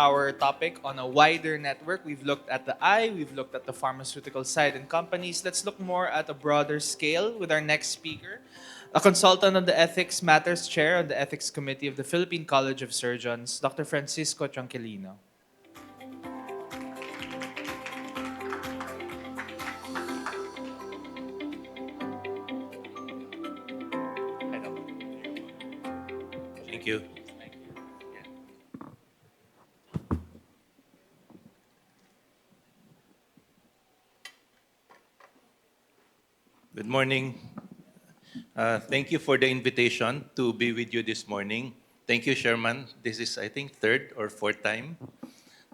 our topic on a wider network. We've looked at the eye, we've looked at the pharmaceutical side and companies. Let's look more at a broader scale with our next speaker, a consultant on the Ethics Matters Chair on the Ethics Committee of the Philippine College of Surgeons, Dr. Francisco Tranquilino. Thank you. Good morning. Thank you for the invitation to be with you this morning. Thank you, Sherman. This is, I think, third or fourth time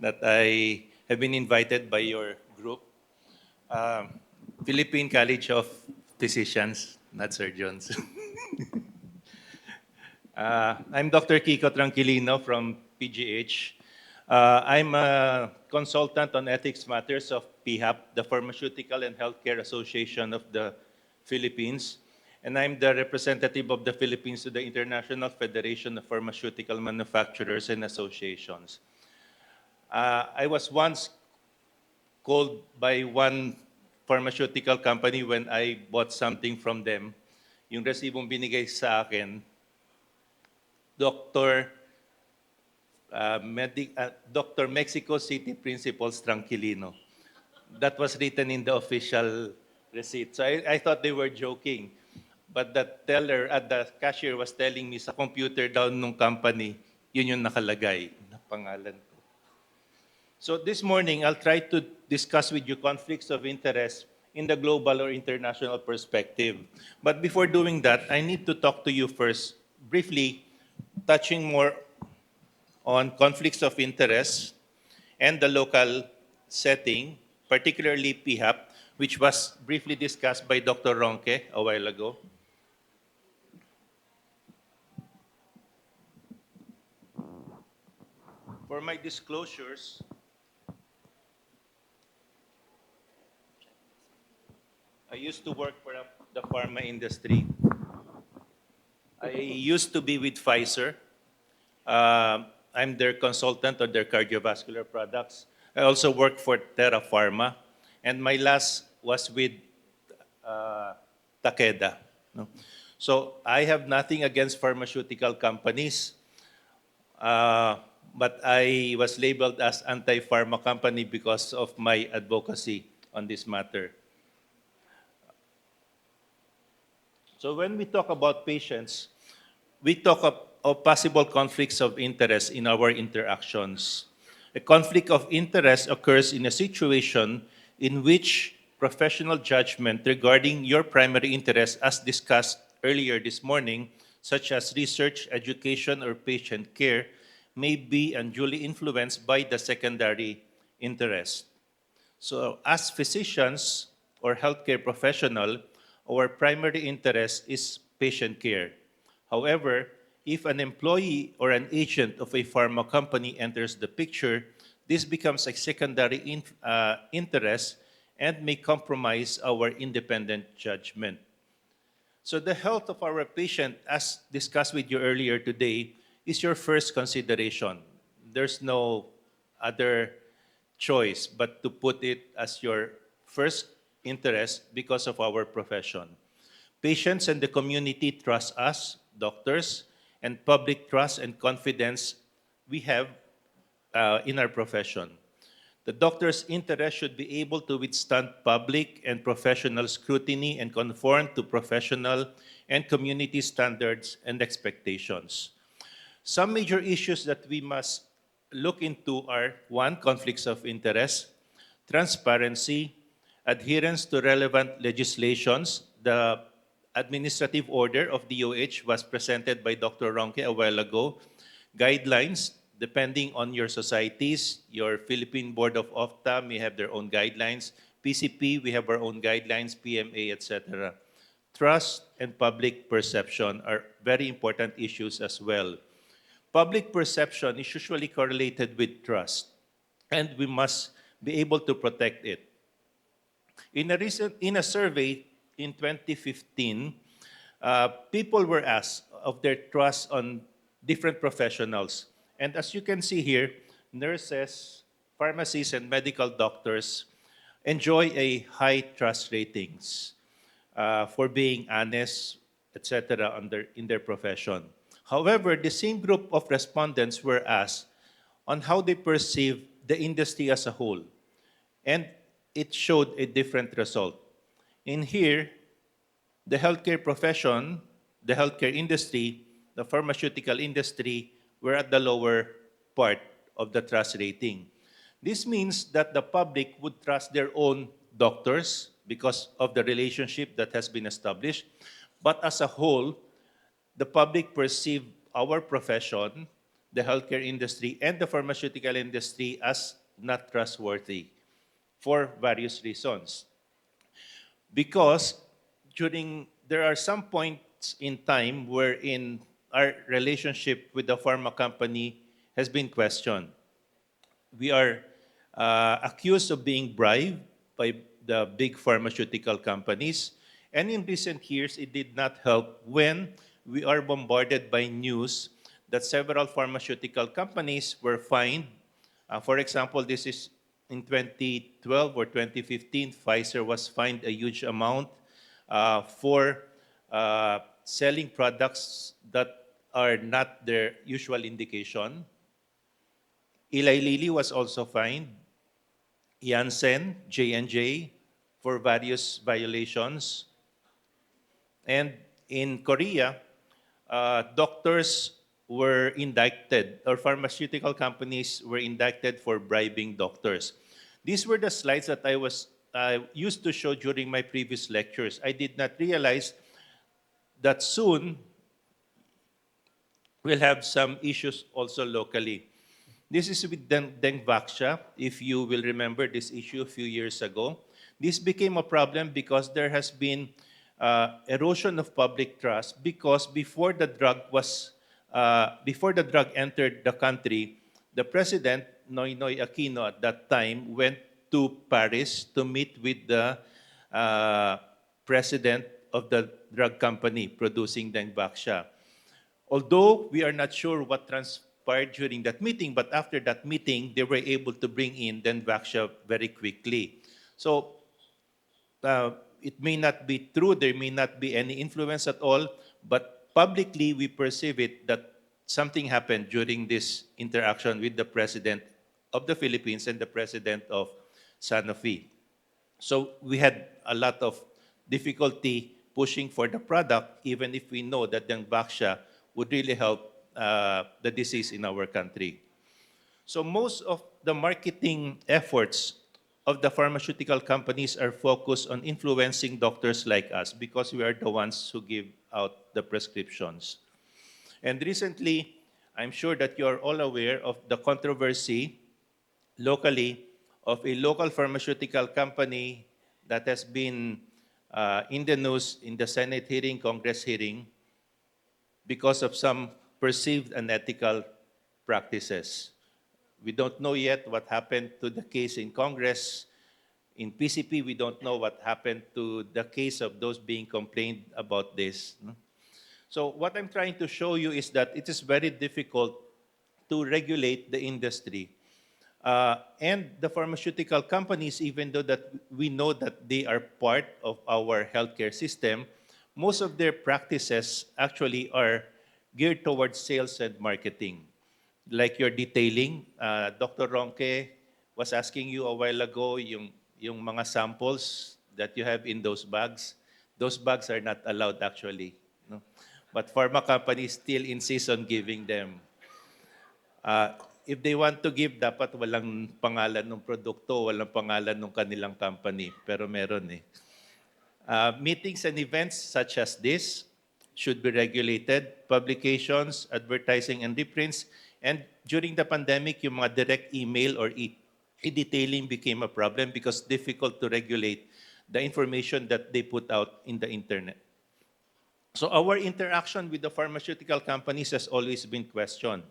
that I have been invited by your group, uh, Philippine College of Physicians, not surgeons. I'm Dr. Kiko Tranquilino from PGH. I'm a consultant on ethics matters of PHAP, the Pharmaceutical and Healthcare Association of the Philippines. And I'm the representative of the Philippines to the International Federation of Pharmaceutical Manufacturers and Associations. I was once called by one pharmaceutical company when I bought something from them. Yung resibong binigay sa akin, Dr. Dr. Mexico City Principals Tranquilino. That was written in the official receipt. So I thought they were joking. But the teller at the cashier was telling me sa computer daw nung company, yun yung nakalagay na pangalan ko. So this morning, I'll try to discuss with you conflicts of interest in the global or international perspective. But before doing that, I need to talk to you first, briefly, touching more on conflicts of interest and the local setting, particularly PHAP, which was briefly discussed by Dr. Ronque a while ago. For my disclosures, I used to work for the pharma industry. I used to be with Pfizer. I'm their consultant on their cardiovascular products. I also work for Terra Pharma, and my last was with Takeda. No? So I have nothing against pharmaceutical companies, but I was labeled as anti-pharma company because of my advocacy on this matter. So when we talk about patients, we talk of possible conflicts of interest in our interactions. A conflict of interest occurs in a situation in which professional judgment regarding your primary interest, as discussed earlier this morning, such as research, education, or patient care, may be unduly influenced by the secondary interest. So as physicians or healthcare professional, our primary interest is patient care. However, if an employee or an agent of a pharma company enters the picture, this becomes a secondary interest and may compromise our independent judgment. So the health of our patient, as discussed with you earlier today, is your first consideration. There's no other choice but to put it as your first interest because of our profession. Patients and the community trust us, doctors, and public trust and confidence we have in our profession. The doctor's interest should be able to withstand public and professional scrutiny and conform to professional and community standards and expectations. Some major issues that we must look into are one, conflicts of interest, transparency, adherence to relevant legislations. The administrative order of DOH was presented by Dr. Ronque a while ago. Guidelines, depending on your societies, your Philippine Board of OFTA may have their own guidelines. PCP, we have our own guidelines, PMA, etc. Trust and public perception are very important issues as well. Public perception is usually correlated with trust, and we must be able to protect it. In a survey in 2015, people were asked of their trust on different professionals. And as you can see here, nurses, pharmacists, and medical doctors enjoy a high trust ratings for being honest, etc., in their profession. However, the same group of respondents were asked on how they perceive the industry as a whole, and it showed a different result. In here, the healthcare profession, the healthcare industry, the pharmaceutical industry were at the lower part of the trust rating. This means that the public would trust their own doctors because of the relationship that has been established. But as a whole, the public perceive our profession, the healthcare industry, and the pharmaceutical industry as not trustworthy for various reasons. Because there are some points in time wherein our relationship with the pharma company has been questioned. We are accused of being bribed by the big pharmaceutical companies. And in recent years, it did not help when we are bombarded by news that several pharmaceutical companies were fined. For example, this is in 2012 or 2015, Pfizer was fined a huge amount for selling products that are not their usual indication. Eli Lilly was also fined, Janssen, J&J, for various violations. And in Korea, doctors were indicted, or pharmaceutical companies were indicted for bribing doctors. These were the slides that I used to show during my previous lectures. I did not realize that soon we'll have some issues also locally. This is with Dengvaxia. If you will remember this issue a few years ago, this became a problem because there has been erosion of public trust because before the drug entered the country, the president Noynoy Aquino at that time went to Paris to meet with the uh, president of the drug company producing Dengvaxia. Although we are not sure what transpired during that meeting, but after that meeting, they were able to bring in Denvaxia very quickly. So it may not be true, there may not be any influence at all, but publicly we perceive it that something happened during this interaction with the president of the Philippines and the president of Sanofi. So we had a lot of difficulty pushing for the product, even if we know that Dengvaxia would really help the disease in our country. So most of the marketing efforts of the pharmaceutical companies are focused on influencing doctors like us because we are the ones who give out the prescriptions. And recently, I'm sure that you are all aware of the controversy locally of a local pharmaceutical company that has been in the news in the Senate hearing, Congress hearing, because of some perceived unethical practices. We don't know yet what happened to the case in Congress. In PCP, we don't know what happened to the case of those being complained about this. No? So what I'm trying to show you is that it is very difficult to regulate the industry. And the pharmaceutical companies, even though that we know that they are part of our healthcare system, most of their practices actually are geared towards sales and marketing. Like your detailing, Dr. Ronque was asking you a while ago yung mga samples that you have in those bags are not allowed actually. No? But pharma companies still insist on giving them. If they want to give, dapat walang pangalan ng produkto, walang pangalan ng kanilang company. Pero meron eh. Meetings and events such as this should be regulated. Publications, advertising, and reprints. And during the pandemic, yung mga direct email or e-detailing became a problem because difficult to regulate the information that they put out in the internet. So our interaction with the pharmaceutical companies has always been questioned.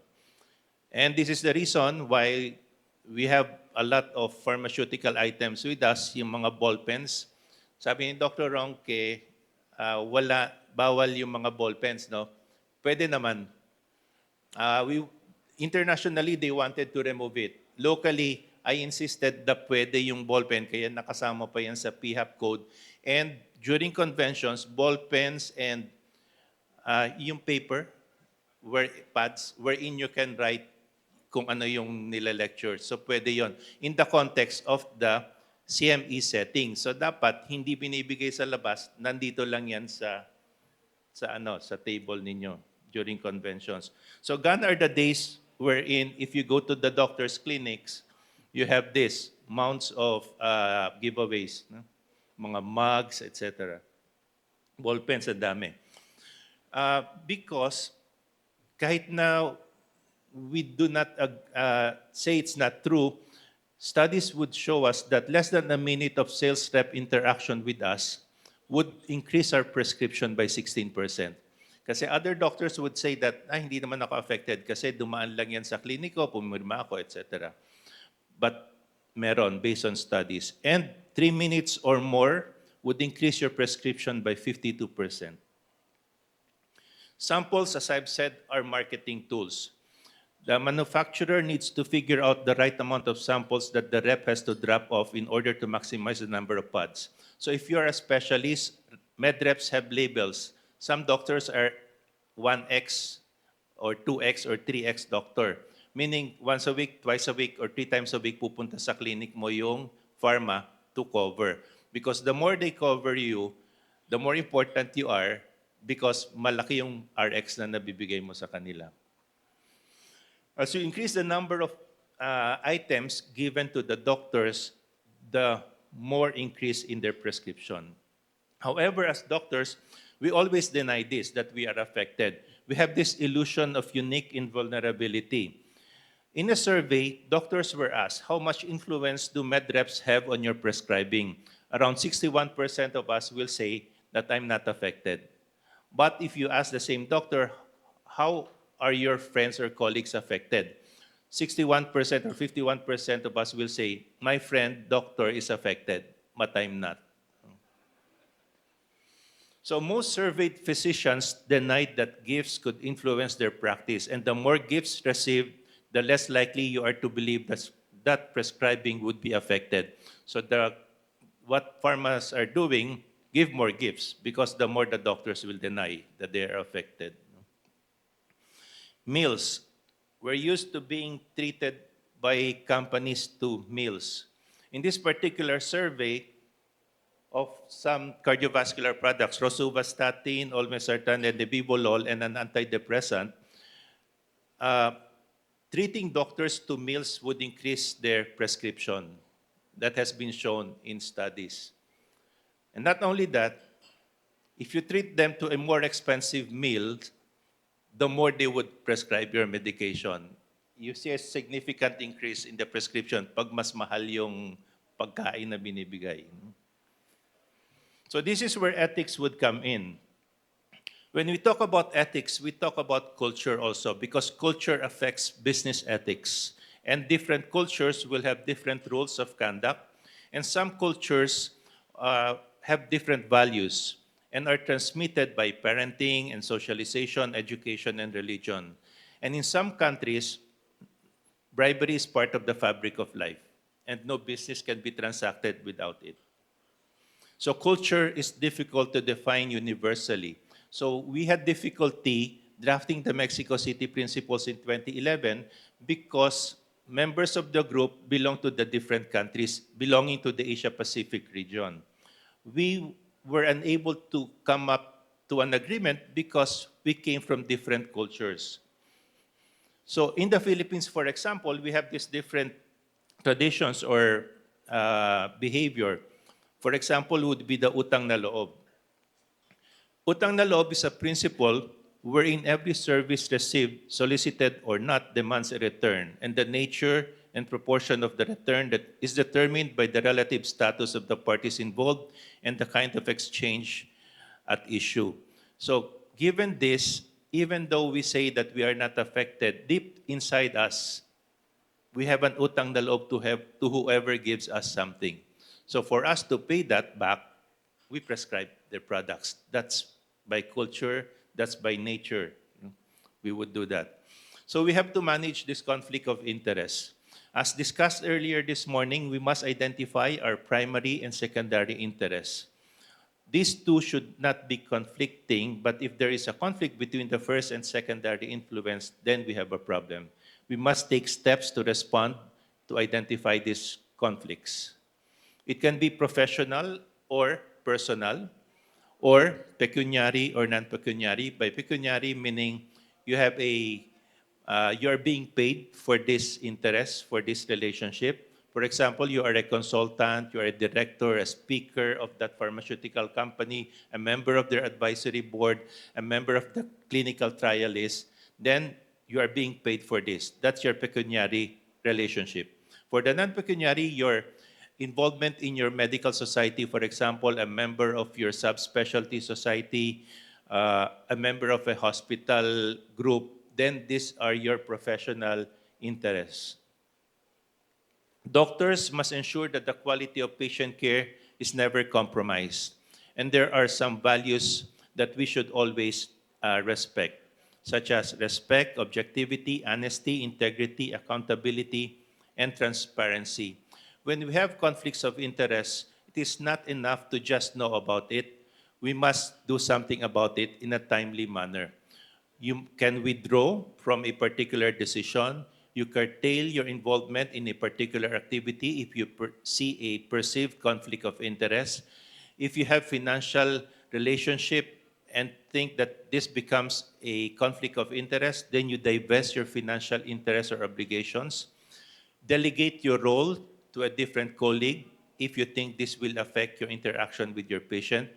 And this is the reason why we have a lot of pharmaceutical items with us, yung mga ball pens. Sabi ni Dr. Ronque, bawal yung mga ball pens, no? Pwede naman. We, internationally, they wanted to remove it. Locally, I insisted na pwede yung ballpen, kaya nakasama pa yan sa PHAP code. And during conventions, ballpens and yung paper, where pads, wherein you can write kung ano yung nila-lecture. So pwede yon in the context of the CME setting. So dapat hindi binibigay sa labas, nandito lang yan sa table ninyo during conventions. So gone are the days wherein if you go to the doctor's clinics, you have this mounts of giveaways, no? Mga mugs, etc. Ballpens, ang dami. Because kahit na we do not say it's not true, studies would show us that less than a minute of sales rep interaction with us would increase our prescription by 16%. Kasi other doctors would say that, hindi naman ako affected kasi dumaan lang yan sa kliniko, pumirma ako, etc. But meron, based on studies. And 3 minutes or more would increase your prescription by 52%. Samples, as I've said, are marketing tools. The manufacturer needs to figure out the right amount of samples that the rep has to drop off in order to maximize the number of pods. So if you're a specialist, med reps have labels. Some doctors are 1x or 2x or 3x doctor. Meaning once a week, twice a week, or 3 times a week pupunta sa clinic mo yung pharma to cover. Because the more they cover you, the more important you are because malaki yung RX na nabibigay mo sa kanila. As you increase the number of items given to the doctors, the more increase in their prescription. However, as doctors, we always deny this, that we are affected. We have this illusion of unique invulnerability. In a survey, doctors were asked, how much influence do med reps have on your prescribing? Around 61% of us will say that I'm not affected. But if you ask the same doctor, how are your friends or colleagues affected? 61% or 51% of us will say, my friend doctor is affected, but I'm not. So most surveyed physicians denied that gifts could influence their practice, and the more gifts received, the less likely you are to believe that prescribing would be affected. So what pharmas are doing, give more gifts, because the more the doctors will deny that they are affected. Meals. We're used to being treated by companies to meals. In this particular survey of some cardiovascular products, rosuvastatin, olmesartan, and nebivolol, and an antidepressant, treating doctors to meals would increase their prescription. That has been shown in studies. And not only that, if you treat them to a more expensive meal, the more they would prescribe your medication. You see a significant increase in the prescription pag mas mahal yung pagkain na binibigay. So this is where ethics would come in. When we talk about ethics, we talk about culture also because culture affects business ethics. And different cultures will have different rules of conduct. And some cultures have different values and are transmitted by parenting and socialization, education, and religion. And in some countries, bribery is part of the fabric of life, and no business can be transacted without it. So culture is difficult to define universally. So we had difficulty drafting the Mexico City Principles in 2011 because members of the group belong to the different countries belonging to the Asia-Pacific region. We were unable to come up to an agreement because we came from different cultures. So in the Philippines, for example, we have these different traditions or behavior. For example, would be the utang na loob. Utang na loob is a principle wherein every service received, solicited or not, demands a return, and the nature and proportion of the return that is determined by the relative status of the parties involved and the kind of exchange at issue. So given this, even though we say that we are not affected, deep inside us, we have an utang na loob to whoever gives us something. So for us to pay that back, we prescribe their products. That's by culture, that's by nature. We would do that. So we have to manage this conflict of interest. As discussed earlier this morning, we must identify our primary and secondary interests. These two should not be conflicting, but if there is a conflict between the first and secondary influence, then we have a problem. We must take steps to respond to identify these conflicts. It can be professional or personal, or pecuniary or non-pecuniary. By pecuniary, meaning you have you're being paid for this interest, for this relationship. For example, you are a consultant, you are a director, a speaker of that pharmaceutical company, a member of their advisory board, a member of the clinical trialist, then you are being paid for this. That's your pecuniary relationship. For the non-pecuniary, your involvement in your medical society, for example, a member of your subspecialty society, a member of a hospital group, then these are your professional interests. Doctors must ensure that the quality of patient care is never compromised. And there are some values that we should always respect, such as respect, objectivity, honesty, integrity, accountability, and transparency. When we have conflicts of interest, it is not enough to just know about it. We must do something about it in a timely manner. You can withdraw from a particular decision. You curtail your involvement in a particular activity if you see a perceived conflict of interest. If you have financial relationship and think that this becomes a conflict of interest, then you divest your financial interests or obligations. Delegate your role to a different colleague if you think this will affect your interaction with your patient.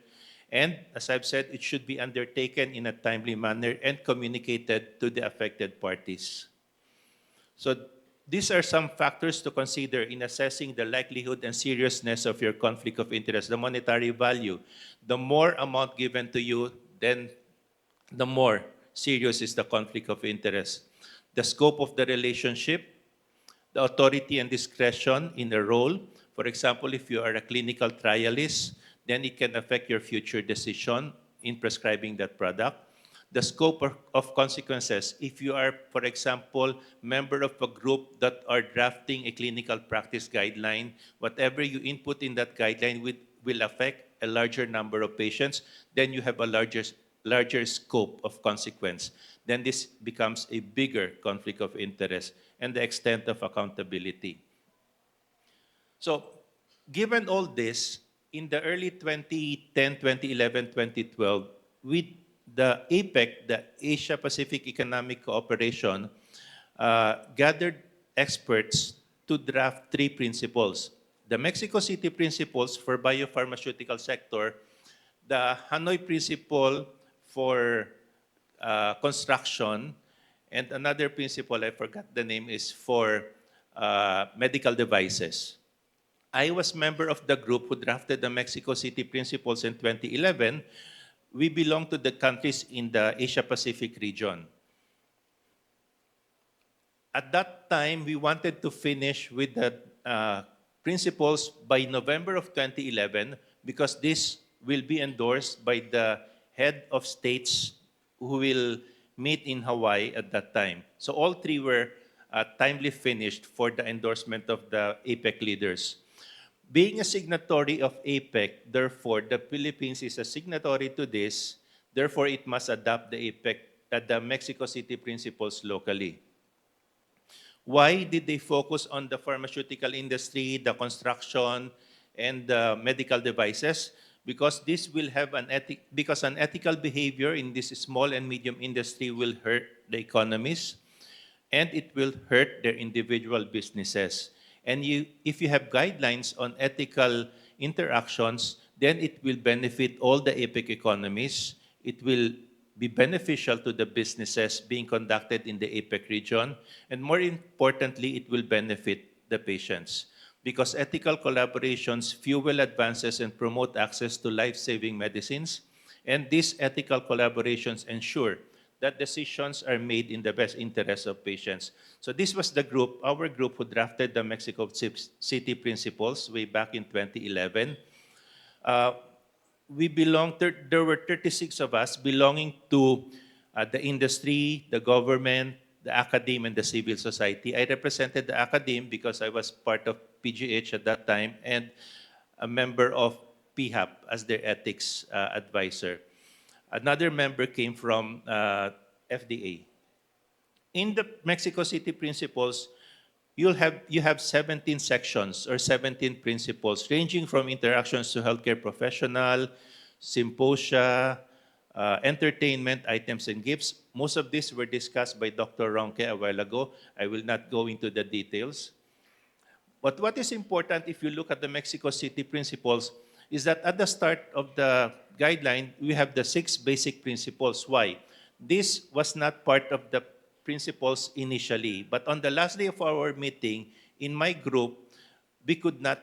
And as I've said, it should be undertaken in a timely manner and communicated to the affected parties. So these are some factors to consider in assessing the likelihood and seriousness of your conflict of interest. The monetary value. The more amount given to you, then the more serious is the conflict of interest. The scope of the relationship, the authority and discretion in a role. For example, if you are a clinical trialist, then it can affect your future decision in prescribing that product. The scope of consequences. If you are, for example, member of a group that are drafting a clinical practice guideline, whatever you input in that guideline will affect a larger number of patients, then you have a larger scope of consequence. Then this becomes a bigger conflict of interest and the extent of accountability. So, given all this, in the early 2010, 2011, 2012, with the APEC, the Asia Pacific Economic Cooperation, gathered experts to draft three principles. The Mexico City principles for biopharmaceutical sector, the Hanoi principle for construction, and another principle, I forgot the name, is for medical devices. I was member of the group who drafted the Mexico City Principles in 2011. We belong to the countries in the Asia Pacific region. At that time, we wanted to finish with the principles by November of 2011 because this will be endorsed by the head of states who will meet in Hawaii at that time. So all three were timely finished for the endorsement of the APEC leaders. Being a signatory of APEC, therefore, the Philippines is a signatory to this, therefore it must adopt the APEC, the Mexico City principles locally. Why did they focus on the pharmaceutical industry, the construction, and the medical devices? Because this will have because unethical behavior in this small and medium industry will hurt the economies and it will hurt their individual businesses. And if you have guidelines on ethical interactions, then it will benefit all the APEC economies. It will be beneficial to the businesses being conducted in the APEC region. And more importantly, it will benefit the patients. Because ethical collaborations fuel advances and promote access to life-saving medicines. And these ethical collaborations ensure that decisions are made in the best interest of patients. So this was the group, our group, who drafted the Mexico City Principles way back in 2011. There were 36 of us belonging to the industry, the government, the academe and the civil society. I represented the academe because I was part of PGH at that time and a member of PHAP as their ethics advisor. Another member came from FDA. In the Mexico City Principles, you have 17 sections or 17 principles ranging from interactions to healthcare professional, symposia, entertainment, items and gifts. Most of these were discussed by Dr. Ronque a while ago. I will not go into the details. But what is important if you look at the Mexico City principles is that at the start of the guideline, we have the 6 basic principles. Why? This was not part of the principles initially, but on the last day of our meeting, in my group, we could not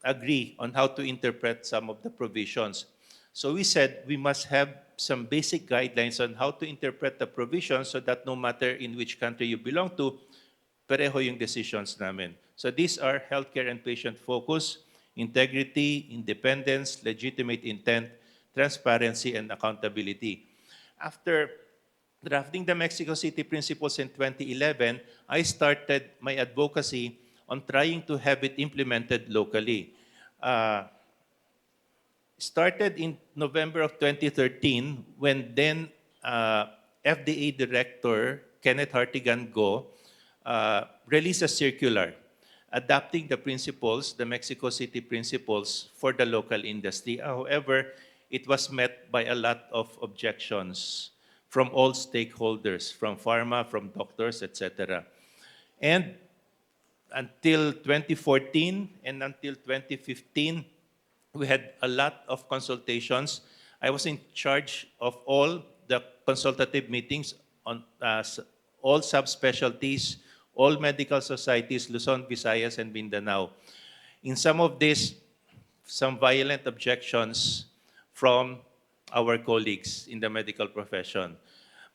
agree on how to interpret some of the provisions. So we said we must have some basic guidelines on how to interpret the provisions so that no matter in which country you belong to, pareho yung decisions namin. So these are healthcare and patient focus, integrity, independence, legitimate intent, transparency, and accountability. After drafting the Mexico City Principles in 2011, I started my advocacy on trying to have it implemented locally. Started in November of 2013 when then FDA Director Kenneth Hartigan Go released a circular adapting the principles, the Mexico City principles for the local industry. However, it was met by a lot of objections from all stakeholders, from pharma, from doctors, etc. And until 2014 and until 2015, we had a lot of consultations. I was in charge of all the consultative meetings on all subspecialties, all medical societies, Luzon, Visayas, and Mindanao. In some of these, some violent objections from our colleagues in the medical profession.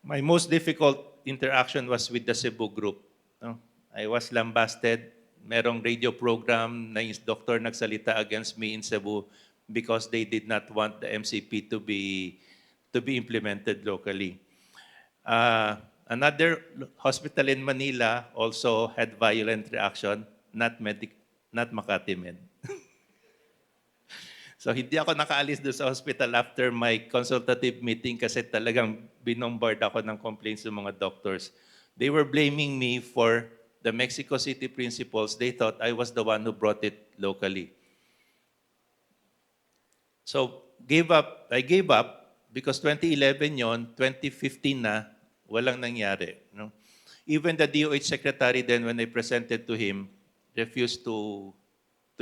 My most difficult interaction was with the Cebu group. No? I was lambasted. Merong radio program na yung doctor nagsalita against me in Cebu because they did not want the MCP to be implemented locally. Another hospital in Manila also had violent reaction, not Makati Med. So hindi ako nakaalis doon sa hospital after my consultative meeting kasi talagang binombard ako ng complaints ng mga doctors. They were blaming me for the Mexico City principles. They thought I was the one who brought it locally. So I gave up because 2011 yon, 2015 na, walang nangyari. No? Even the DOH secretary then when I presented to him, refused to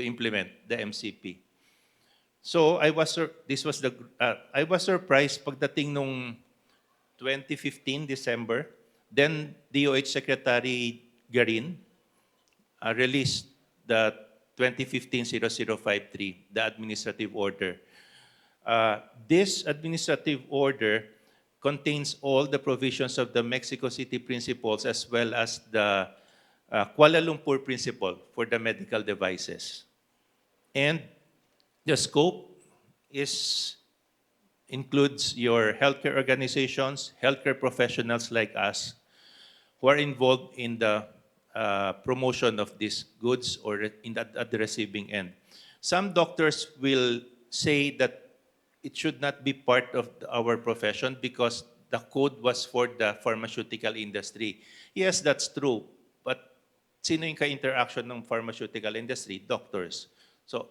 implement the MCP. So I was surprised pagdating nung 2015 December, then DOH Secretary Garin released the 2015-0053, the administrative order. This administrative order contains all the provisions of the Mexico City principles as well as the Kuala Lumpur principle for the medical devices. And the scope includes your healthcare organizations, healthcare professionals like us, who are involved in the promotion of these goods or at the receiving end. Some doctors will say that it should not be part of our profession because the code was for the pharmaceutical industry. Yes, that's true. But sino yung ka-interaction ng pharmaceutical industry? Doctors. So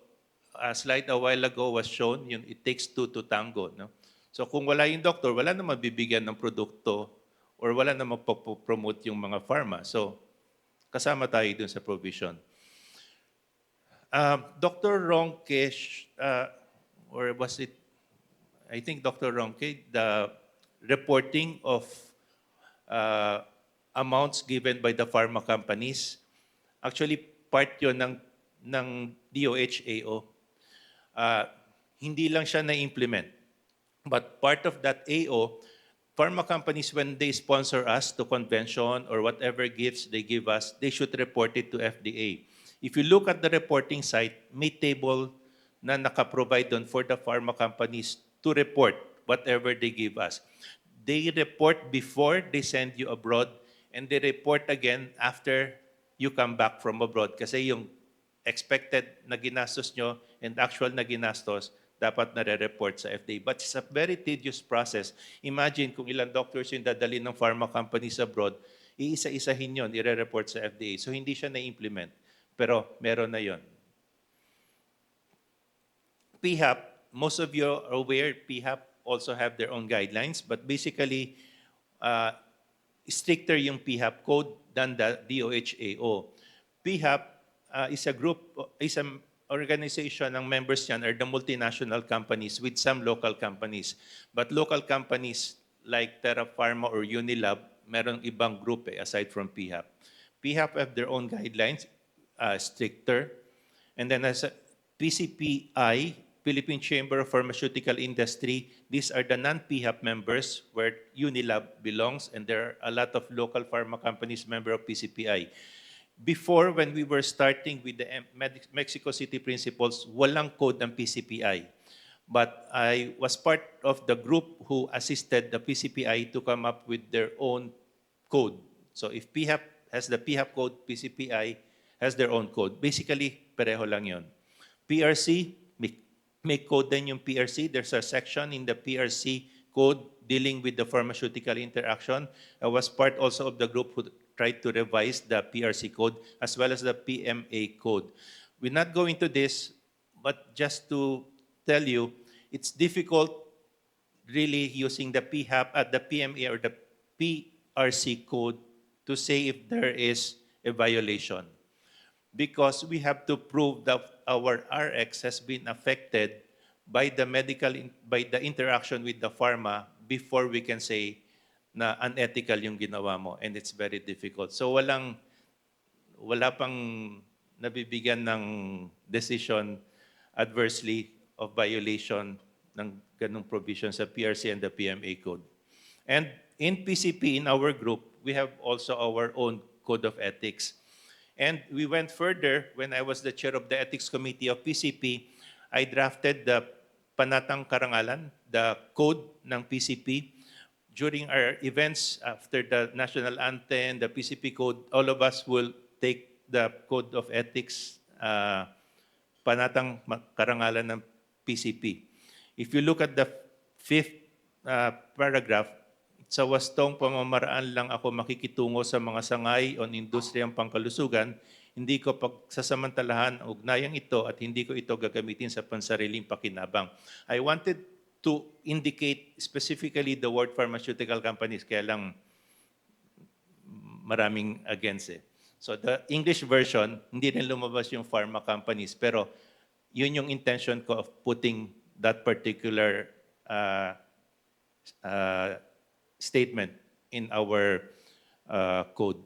a slide a while ago was shown, it takes 2 to tango. No? So kung wala yung doctor, wala na mabibigyan ng produkto or wala na magpo-promote yung mga pharma. So kasama tayo dun sa provision. Dr. Ronque, or was it, I think Dr. Ronque, the reporting of amounts given by the pharma companies, actually part yun ng DOH-AO. Hindi lang siya na-implement. But part of that AO, pharma companies, when they sponsor us to convention or whatever gifts they give us, they should report it to FDA. If you look at the reporting site, may table na naka-provide doon for the pharma companies to report whatever they give us. They report before they send you abroad and they report again after you come back from abroad kasi yung expected na ginastos nyo and actual na ginastos dapat nare-report sa FDA. But it's a very tedious process. Imagine kung ilang doctors yung dadali ng pharma companies abroad, iisa-isahin yun, ire-report sa FDA. So hindi siya na-implement. Pero meron na yon. PHAP, most of you are aware, PHAP also have their own guidelines, but basically, uh, stricter yung PHAP code than the DOHAO. PHAP is a group, is an organization, ang members niyan are the multinational companies with some local companies. But local companies like Terra Pharma or Unilab, merong ibang group aside from PHAP. PHAP have their own guidelines, stricter. And then as a PCPI, Philippine Chamber of Pharmaceutical Industry, these are the non-PHAP members where Unilab belongs, and there are a lot of local pharma companies member of PCPI. Before, when we were starting with the Mexico City Principles, walang code ang PCPI. But I was part of the group who assisted the PCPI to come up with their own code. So if PHAP has the PHAP code, PCPI has their own code. Basically, pareho lang yon. PRC, may code din yung PRC. There's a section in the PRC code dealing with the pharmaceutical interaction. I was part also of the group who tried to revise the PRC code as well as the PMA code. We're not going to this, but just to tell you, it's difficult really using the PHAP at the PMA or the PRC code to say if there is a violation, because we have to prove that our RX has been affected by the by the interaction with the pharma before we can say na unethical yung ginawa mo, and it's very difficult. So wala pang nabibigyan ng decision adversely of violation ng ganung provision sa PRC and the PMA code. And in PCP, in our group, we have also our own code of ethics. And we went further. When I was the chair of the ethics committee of PCP, I drafted the Panatang Karangalan, the code ng PCP. During our events after the national anthem, the PCP code, all of us will take the code of ethics, Panatang Karangalan ng PCP. If you look at the fifth paragraph, sa wastong pamamaraan lang ako makikitungo sa mga sangay o industriyang pangkalusugan, hindi ko pagsasamantalahan ang ugnayang ito at hindi ko ito gagamitin sa pansariling pakinabang. I wanted to indicate specifically the word pharmaceutical companies, kaya lang maraming against eh. So the English version, hindi rin lumabas yung pharma companies, pero yun yung intention ko of putting that particular statement in our code,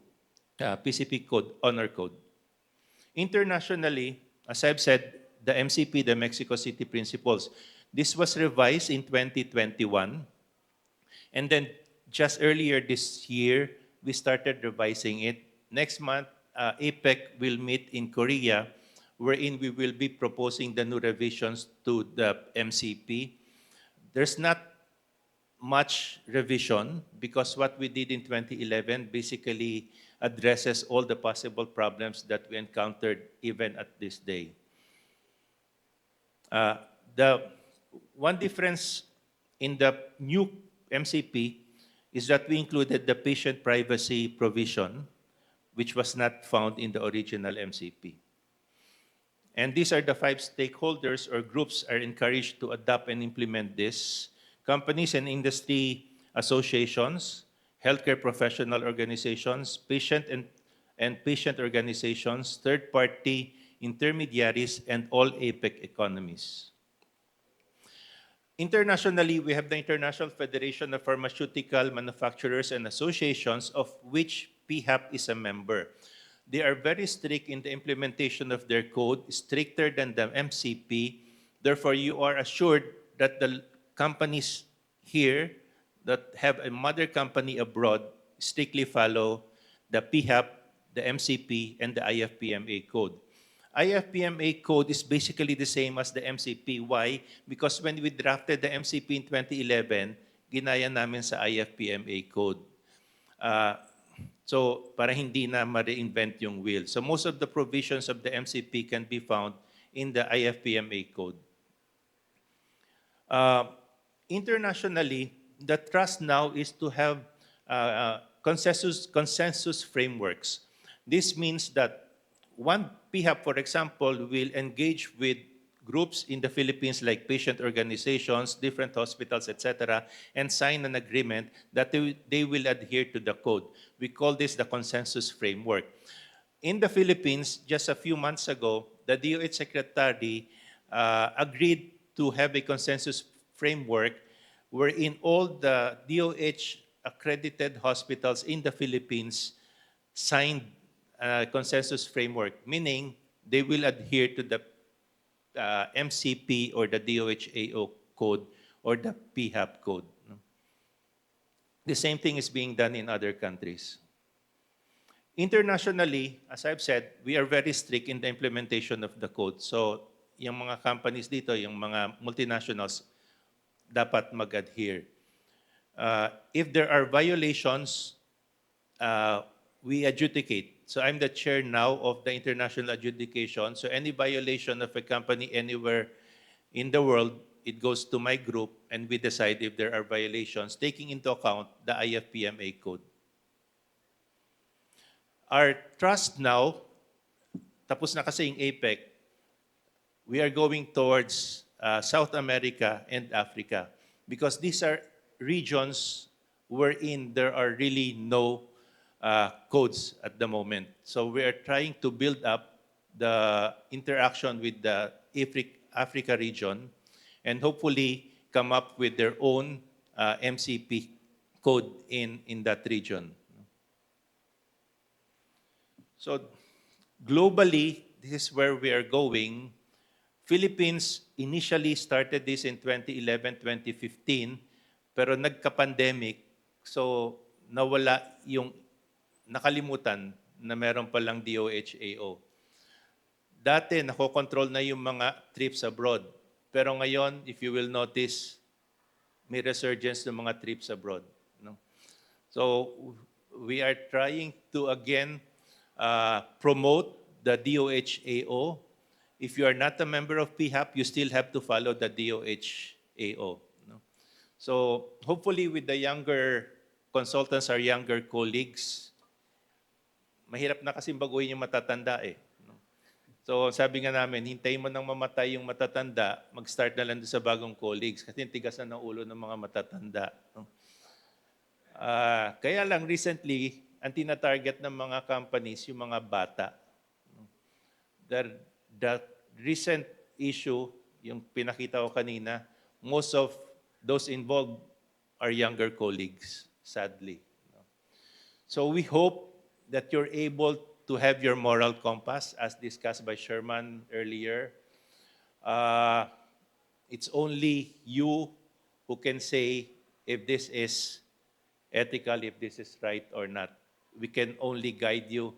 PCP code, honor code. Internationally, as I've said, the MCP, the Mexico City Principles, this was revised in 2021. And then just earlier this year, we started revising it. Next month, APEC will meet in Korea, wherein we will be proposing the new revisions to the MCP. There's not much revision because what we did in 2011 basically addresses all the possible problems that we encountered even at this day. The one difference in the new MCP is that we included the patient privacy provision, which was not found in the original MCP. And these are the 5 stakeholders or groups are encouraged to adopt and implement this. Companies and industry associations, healthcare professional organizations, and patient organizations, third-party intermediaries, and all APEC economies. Internationally, we have the International Federation of Pharmaceutical Manufacturers and Associations, of which PHAP is a member. They are very strict in the implementation of their code, stricter than the MCP. Therefore, you are assured that the companies here that have a mother company abroad strictly follow the PHAP, the MCP, and the IFPMA code. IFPMA code is basically the same as the MCP. Why? Because when we drafted the MCP in 2011, ginaya namin sa IFPMA code. So, para hindi na ma-reinvent yung wheel. So, most of the provisions of the MCP can be found in the IFPMA code. Uh, Internationally, the trust now is to have consensus frameworks. This means that one PHAP, for example, will engage with groups in the Philippines like patient organizations, different hospitals, etc., and sign an agreement that they will adhere to the code. We call this the consensus framework. In the Philippines, just a few months ago, the DOH Secretary agreed to have a consensus framework wherein all the DOH accredited hospitals in the Philippines signed a consensus framework, meaning they will adhere to the MCP or the DOHAO code or the PHAP code. The same thing is being done in other countries. Internationally, as I've said, we are very strict in the implementation of the code. So, yung mga companies dito, yung mga multinationals, dapat mag-adhere. If there are violations, we adjudicate. So I'm the chair now of the international adjudication. So any violation of a company anywhere in the world, it goes to my group and we decide if there are violations, taking into account the IFPMA code. Our trust now, tapos na kasi yung APEC, we are going towards South America and Africa because these are regions wherein there are really no codes at the moment. So we are trying to build up the interaction with the Africa region and hopefully come up with their own MCP code in that region. So globally, this is where we are going. Philippines initially started this in 2011, 2015, pero nagka-pandemic, so nawala yung nakalimutan na meron palang DOHAO. Dati, nakokontrol na yung mga trips abroad. Pero ngayon, if you will notice, may resurgence ng mga trips abroad. No? So, we are trying to again promote the DOHAO. If you are not a member of PHAP, you still have to follow the DOHAO. No? So, hopefully with the younger consultants, our younger colleagues, mahirap na kasi baguhin yung matatanda eh. No? So, sabi nga namin, hintayin mo nang mamatay yung matatanda, mag-start na lang doon sa bagong colleagues kasi tigas na ng ulo ng mga matatanda. No? Kaya lang recently, ang tina-target ng mga companies, yung mga bata. The recent issue, yung pinakita ko kanina, most of those involved are younger colleagues, sadly. So we hope that you're able to have your moral compass, as discussed by Sherman earlier. It's only you who can say if this is ethical, if this is right or not. We can only guide you,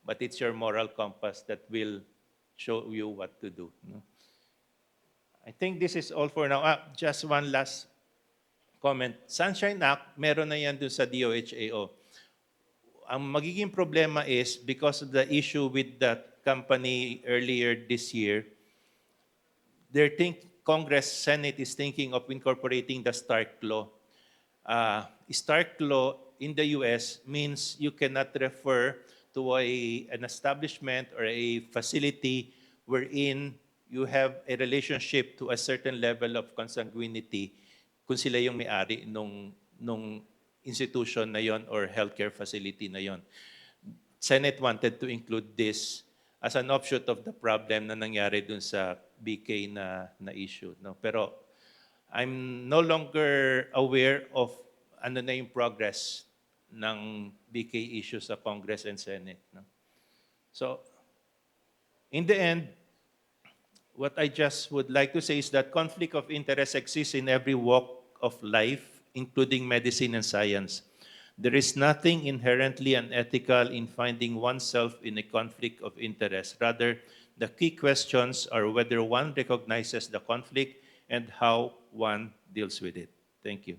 but it's your moral compass that will show you what to do. No? I think this is all for now. Just one last comment. Sunshine Act, meron na yan dun sa DOHAO. Ang magiging problema is because of the issue with that company earlier this year, Congress, Senate is thinking of incorporating the Stark Law. Stark Law in the US means you cannot refer to an establishment or a facility wherein you have a relationship to a certain level of consanguinity kung sila yung may-ari nung institution na yon or healthcare facility na yon. Senate wanted to include this as an offshoot of the problem na nangyari dun sa BK na issue. No? Pero I'm no longer aware of ano na yung progress ng BK issue sa Congress and Senate. No? So, in the end, what I just would like to say is that conflict of interest exists in every walk of life, including medicine and science. There is nothing inherently unethical in finding oneself in a conflict of interest. Rather, the key questions are whether one recognizes the conflict and how one deals with it. Thank you.